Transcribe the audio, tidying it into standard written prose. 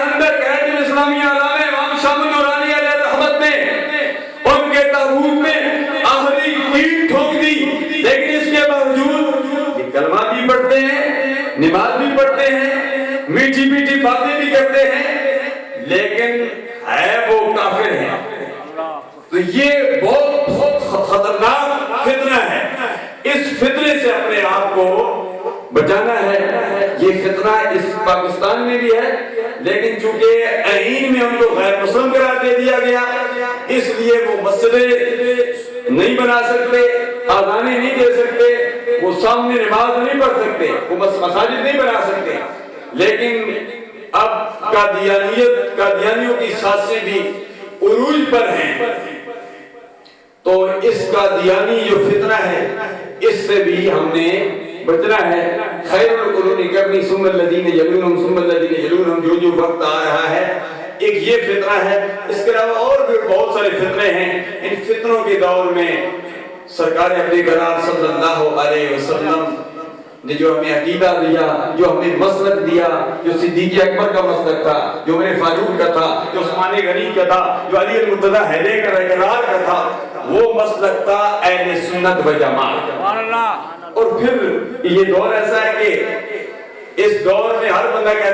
اندر قائد اسلامی علامہ امام شاہ نورانی علیہ رحمت نے ان کے تابوت میں آخری اینٹ ٹھوک دی، لیکن اس کے باوجود یہ کلمہ بھی پڑھتے ہیں، نماز بھی پڑھتے ہیں، میٹھی میٹھی باتیں بھی کرتے ہیں، لیکن ہے وہ کافر ہیں۔ تو یہ بہت خطرناک فتنہ ہے، اس فتنے سے اپنے آپ کو بچانا ہے۔ یہ فتنہ اس پاکستان میں بھی ہے، لیکن چونکہ آئین میں ان کو غیر مسلم قرار دے دیا گیا، اس لیے وہ مسجدیں نہیں بنا سکتے، اذانیں نہیں دے سکتے، وہ سامنے نماز نہیں پڑھ سکتے، وہ مساجد نہیں بنا سکتے۔ لیکن اب قادیانیوں کی سازشیں بھی عروج پر ہیں، تو اس قادیانی جو فتنہ ہے اس سے بھی ہم نے بچنا ہے۔ خیر القرون قرنی ثم الذین یلونہم ثم الذین یلونہم، جو وقت آ رہا ہے ایک یہ فتنہ ہے، اس کے علاوہ اور بھی بہت سارے فتنے ہیں۔ ان فتنوں کے دور میں سرکار اپنے قرار صلی اللہ علیہ وسلم نے جو ہمیں عقیدہ دیا، جو ہمیں مسلک دیا، جو صدیق اکبر کا مسلک تھا، جو عمر فاروق کا تھا، جو عثمان غنی کا تھا، جو علی المرتضیٰ حیدر کا اقرار کا تھا، وہ مسلک تھا اہل سنت و جماعت۔ اور پھر یہ دور ایسا ہے کہ اس دور میں ہر بندہ کہتا ہے